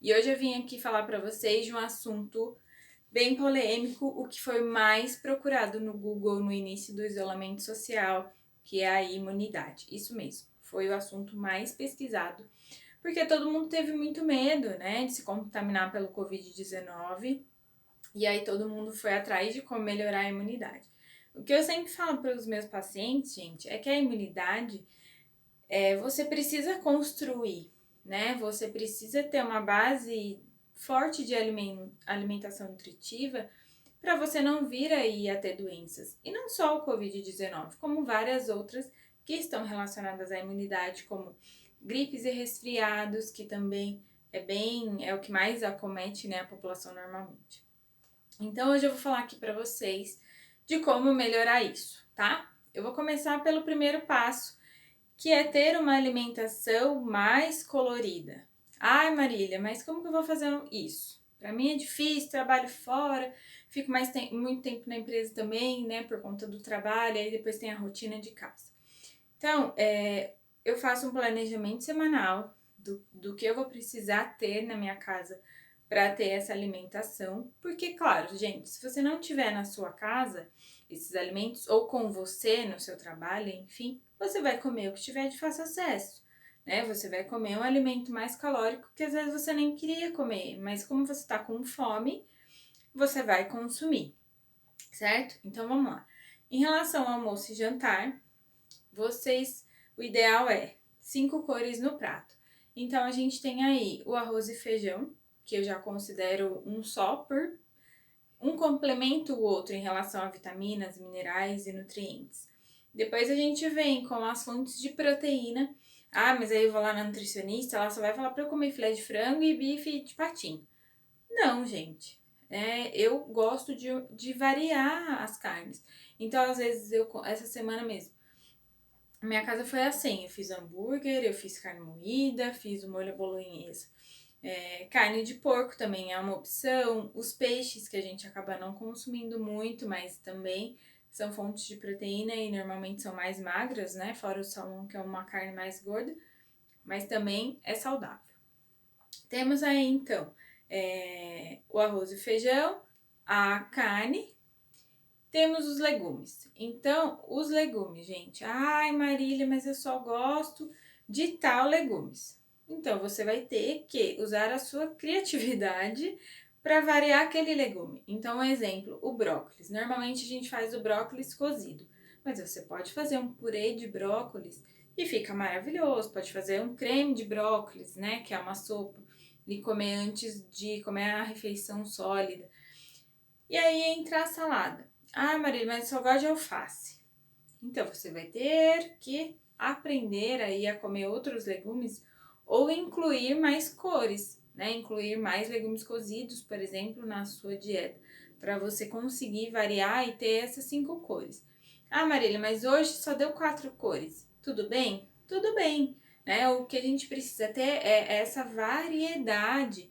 E hoje eu vim aqui falar para vocês de um assunto bem polêmico, o que foi mais procurado no Google no início do isolamento social, que é a imunidade. Isso mesmo, foi o assunto mais pesquisado, porque todo mundo teve muito medo, né, de se contaminar pelo Covid-19, e aí todo mundo foi atrás de como melhorar a imunidade. O que eu sempre falo para os meus pacientes, gente, é que a imunidade você precisa construir, né? Você precisa ter uma base forte de alimentação nutritiva para você não vir aí a ter doenças. E não só o Covid-19, como várias outras que estão relacionadas à imunidade, como gripes e resfriados, que também é o que mais acomete, né, a população normalmente. Então hoje eu vou falar aqui para vocês de como melhorar isso, tá? Eu vou começar pelo primeiro passo, que é ter uma alimentação mais colorida. Ai, Marília, mas como que eu vou fazer isso? Para mim é difícil, trabalho fora, fico muito tempo na empresa também, né, por conta do trabalho, aí depois tem a rotina de casa. Então, eu faço um planejamento semanal do que eu vou precisar ter na minha casa para ter essa alimentação, porque, claro, gente, se você não tiver na sua casa esses alimentos, ou com você no seu trabalho, enfim, você vai comer o que tiver de fácil acesso, né? Você vai comer um alimento mais calórico que às vezes você nem queria comer, mas como você está com fome, você vai consumir, certo? Então vamos lá. Em relação ao almoço e jantar, o ideal é 5 cores no prato. Então a gente tem aí o arroz e feijão, que eu já considero um só por um complementa o outro em relação a vitaminas, minerais e nutrientes. Depois a gente vem com as fontes de proteína. Ah, mas aí eu vou lá na nutricionista, ela só vai falar para eu comer filé de frango e bife de patinho. Não, gente. Eu gosto de variar as carnes. Então, às vezes, essa semana mesmo, minha casa foi assim, eu fiz hambúrguer, eu fiz carne moída, fiz o molho bolonhesa. Carne de porco também é uma opção. Os peixes que a gente acaba não consumindo muito, mas também são fontes de proteína e normalmente são mais magras, né? Fora o salmão, que é uma carne mais gorda, mas também é saudável. Temos aí então o arroz e feijão, a carne. Temos os legumes. Então, os legumes, gente. Ai, Marília, mas eu só gosto de tal legumes. Então, você vai ter que usar a sua criatividade para variar aquele legume. Então, um exemplo, o brócolis. Normalmente a gente faz o brócolis cozido, mas você pode fazer um purê de brócolis e fica maravilhoso. Pode fazer um creme de brócolis, né, que é uma sopa, e comer antes de comer a refeição sólida. E aí entra a salada. Ah, Marília, mas eu só gosto de alface. Então, você vai ter que aprender aí a comer outros legumes ou incluir mais cores, né? Incluir mais legumes cozidos, por exemplo, na sua dieta, para você conseguir variar e ter essas 5 cores. Ah, Marília, mas hoje só deu 4 cores. Tudo bem? Tudo bem, né? O que a gente precisa ter é essa variedade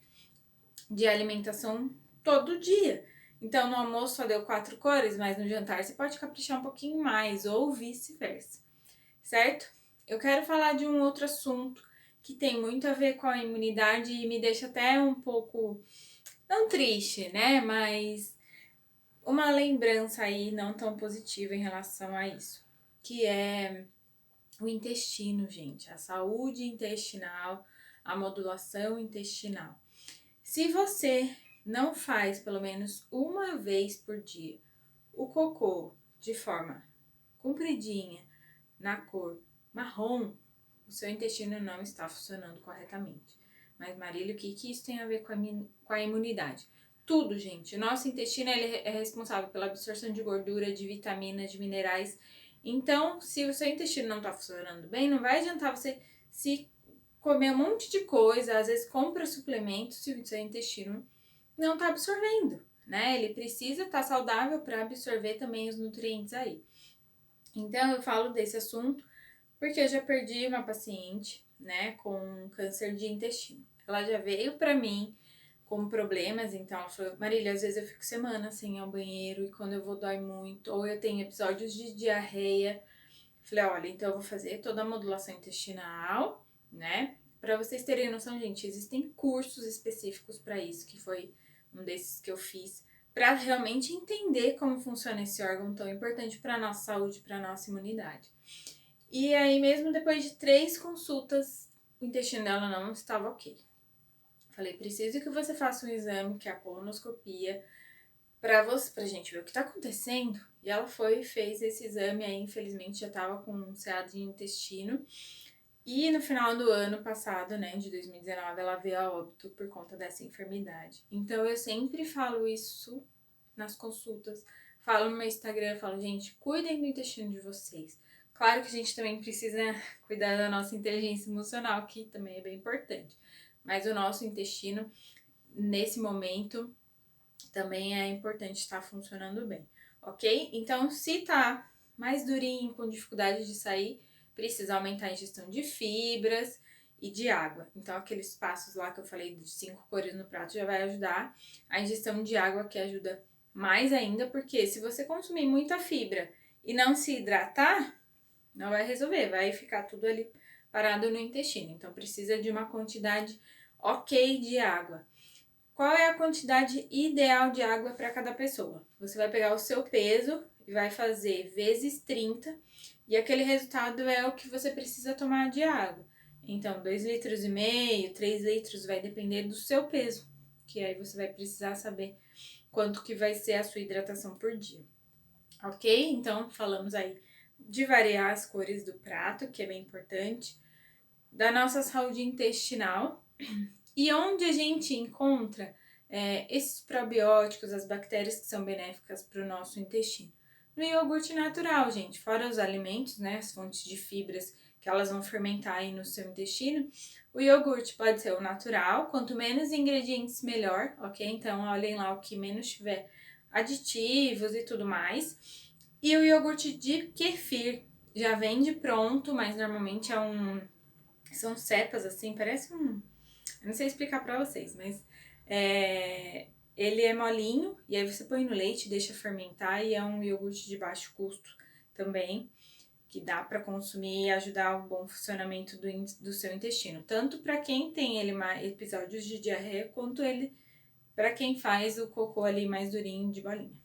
de alimentação todo dia. Então, no almoço só deu 4 cores, mas no jantar você pode caprichar um pouquinho mais, ou vice-versa, certo? Eu quero falar de um outro assunto que tem muito a ver com a imunidade e me deixa até um pouco, não triste, né? Mas uma lembrança aí não tão positiva em relação a isso, que é o intestino, gente, a saúde intestinal, a modulação intestinal. Se você não faz pelo menos uma vez por dia o cocô de forma compridinha, na cor marrom, o seu intestino não está funcionando corretamente. Mas, Marília, o que isso tem a ver com a imunidade? Tudo, gente. O nosso intestino ele é responsável pela absorção de gordura, de vitaminas, de minerais. Então, se o seu intestino não está funcionando bem, não vai adiantar você se comer um monte de coisa, às vezes compra suplementos se o seu intestino não está absorvendo, né? Ele precisa estar saudável para absorver também os nutrientes aí. Então, eu falo desse assunto porque eu já perdi uma paciente, né, com câncer de intestino. Ela já veio para mim com problemas, então ela falou, Marília, às vezes eu fico semanas sem ir ao banheiro e quando eu vou dói muito, ou eu tenho episódios de diarreia. Falei, olha, então eu vou fazer toda a modulação intestinal, né, Pra vocês terem noção, gente, existem cursos específicos pra isso, que foi um desses que eu fiz, pra realmente entender como funciona esse órgão tão importante pra nossa saúde, pra nossa imunidade. E aí, mesmo depois de 3 consultas, o intestino dela não estava ok. Falei, preciso que você faça um exame, que é a colonoscopia, pra gente ver o que tá acontecendo. E ela foi e fez esse exame aí, infelizmente já tava com um CA de intestino. E no final do ano passado, né, de 2019, ela veio a óbito por conta dessa enfermidade. Então eu sempre falo isso nas consultas, falo no meu Instagram, falo, gente, cuidem do intestino de vocês. Claro que a gente também precisa cuidar da nossa inteligência emocional, que também é bem importante. Mas o nosso intestino, nesse momento, também é importante estar funcionando bem, ok? Então, se tá mais durinho, com dificuldade de sair, precisa aumentar a ingestão de fibras e de água. Então, aqueles passos lá que eu falei de 5 cores no prato já vai ajudar. A ingestão de água que ajuda mais ainda, porque se você consumir muita fibra e não se hidratar, não vai resolver, vai ficar tudo ali parado no intestino. Então, precisa de uma quantidade ok de água. Qual é a quantidade ideal de água para cada pessoa? Você vai pegar o seu peso e vai fazer vezes 30 e aquele resultado é o que você precisa tomar de água. Então, 2,5 litros, 3 litros, vai depender do seu peso, que aí você vai precisar saber quanto que vai ser a sua hidratação por dia. Ok? Então, falamos aí de variar as cores do prato, que é bem importante, da nossa saúde intestinal e onde a gente encontra esses probióticos, as bactérias que são benéficas para o nosso intestino. No iogurte natural, gente, fora os alimentos, né, as fontes de fibras que elas vão fermentar aí no seu intestino, o iogurte pode ser o natural, quanto menos ingredientes melhor, ok? Então, olhem lá o que menos tiver aditivos e tudo mais. E o iogurte de kefir já vende pronto, mas normalmente são cepas assim, parece um... Eu não sei explicar pra vocês, mas ele é molinho e aí você põe no leite, deixa fermentar e é um iogurte de baixo custo também, que dá para consumir e ajudar o bom funcionamento do seu intestino. Tanto para quem tem episódios de diarreia, quanto ele para quem faz o cocô ali mais durinho de bolinha.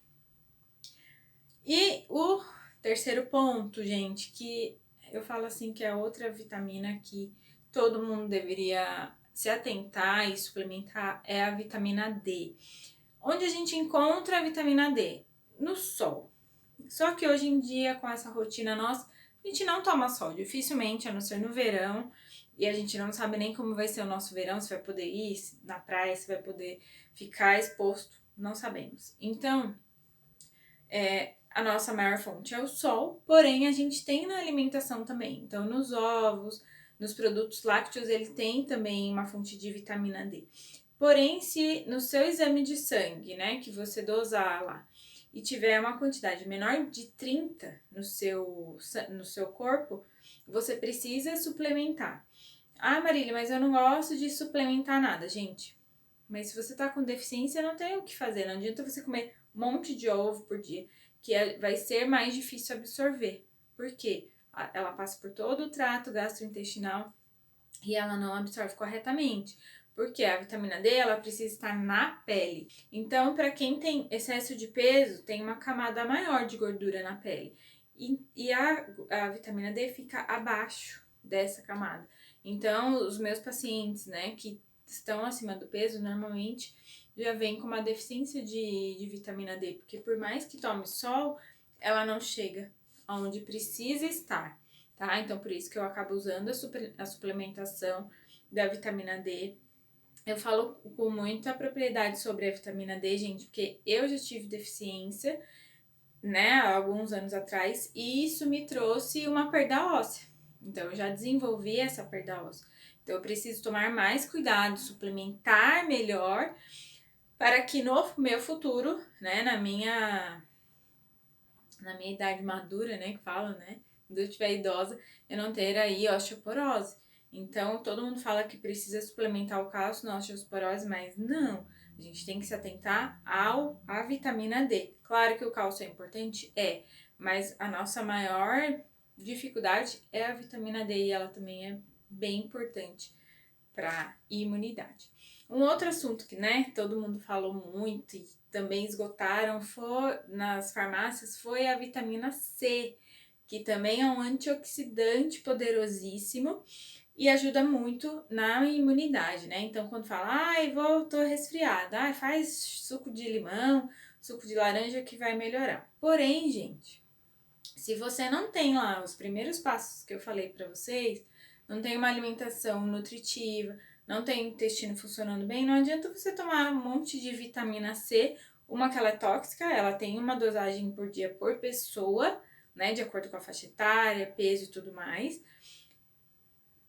E o terceiro ponto, gente, que eu falo assim que é outra vitamina que todo mundo deveria se atentar e suplementar é a vitamina D. Onde a gente encontra a vitamina D? No sol. Só que hoje em dia, com essa rotina nossa, a gente não toma sol, dificilmente, a não ser no verão, e a gente não sabe nem como vai ser o nosso verão, se vai poder ir na praia, se vai poder ficar exposto, não sabemos. Então, a nossa maior fonte é o sol, porém a gente tem na alimentação também. Então, nos ovos, nos produtos lácteos, ele tem também uma fonte de vitamina D. Porém, se no seu exame de sangue, né, que você dosar lá, e tiver uma quantidade menor de 30 no seu corpo, você precisa suplementar. Ah, Marília, mas eu não gosto de suplementar nada, gente. Mas se você tá com deficiência, não tem o que fazer. Não adianta você comer um monte de ovo por dia, que vai ser mais difícil absorver. Por quê? Ela passa por todo o trato gastrointestinal e ela não absorve corretamente. Porque a vitamina D, ela precisa estar na pele. Então, para quem tem excesso de peso, tem uma camada maior de gordura na pele. E a vitamina D fica abaixo dessa camada. Então, os meus pacientes, né, que estão acima do peso, normalmente já vem com uma deficiência de vitamina D. Porque por mais que tome sol, ela não chega aonde precisa estar, tá? Então, por isso que eu acabo usando a suplementação da vitamina D. Eu falo com muita propriedade sobre a vitamina D, gente, porque eu já tive deficiência, né, há alguns anos atrás, e isso me trouxe uma perda óssea. Então, eu já desenvolvi essa perda óssea. Então, eu preciso tomar mais cuidado, suplementar melhor, para que no meu futuro, né, na minha idade madura, né, que fala, né, quando eu estiver idosa, eu não ter aí osteoporose. Então, todo mundo fala que precisa suplementar o cálcio na osteoporose, mas não. A gente tem que se atentar à vitamina D. Claro que o cálcio é importante, mas a nossa maior dificuldade é a vitamina D e ela também é bem importante para imunidade. Um outro assunto que, né, todo mundo falou muito e também esgotaram nas farmácias foi a vitamina C, que também é um antioxidante poderosíssimo e ajuda muito na imunidade, né? Então, quando fala, ai, tô resfriada, ai, faz suco de limão, suco de laranja que vai melhorar. Porém, gente, se você não tem lá os primeiros passos que eu falei para vocês, não tem uma alimentação nutritiva, não tem o intestino funcionando bem, não adianta você tomar um monte de vitamina C, uma que ela é tóxica, ela tem uma dosagem por dia por pessoa, né, de acordo com a faixa etária, peso e tudo mais,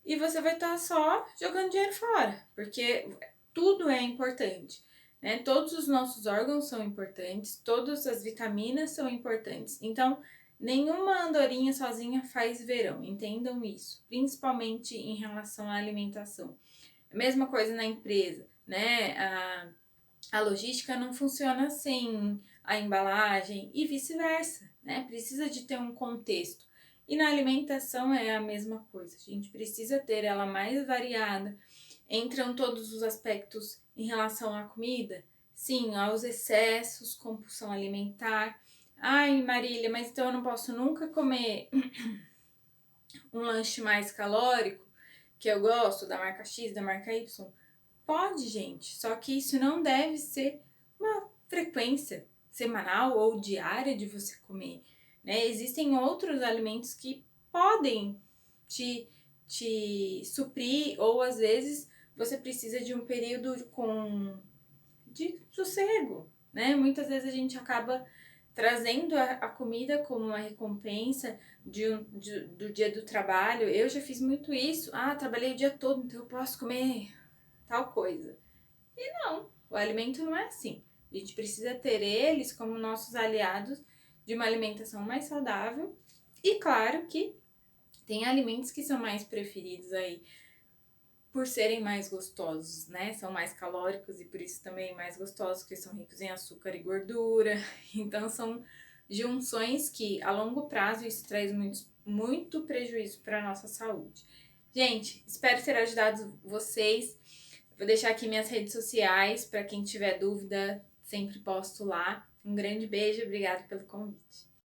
e você vai estar só jogando dinheiro fora, porque tudo é importante, né? Todos os nossos órgãos são importantes, todas as vitaminas são importantes. Então, nenhuma andorinha sozinha faz verão, entendam isso, principalmente em relação à alimentação. A mesma coisa na empresa, né? A logística não funciona sem a embalagem e vice-versa, né? Precisa de ter um contexto. E na alimentação é a mesma coisa, a gente precisa ter ela mais variada. Entram todos os aspectos em relação à comida? Sim, aos excessos, compulsão alimentar. Ai, Marília, mas então eu não posso nunca comer um lanche mais calórico, que eu gosto, da marca X, da marca Y? Pode, gente, só que isso não deve ser uma frequência semanal ou diária de você comer, né? Existem outros alimentos que podem te suprir, ou às vezes você precisa de um período de sossego, né? Muitas vezes a gente acaba trazendo a comida como uma recompensa do dia do trabalho. Eu já fiz muito isso. Ah, trabalhei o dia todo, então eu posso comer tal coisa. E não, o alimento não é assim. A gente precisa ter eles como nossos aliados de uma alimentação mais saudável. E claro que tem alimentos que são mais preferidos aí por serem mais gostosos, né? São mais calóricos e por isso também mais gostosos, porque são ricos em açúcar e gordura. Então são junções que a longo prazo isso traz muito prejuízo para a nossa saúde. Gente, espero ter ajudado vocês. Vou deixar aqui minhas redes sociais para quem tiver dúvida, sempre posto lá. Um grande beijo, obrigada pelo convite.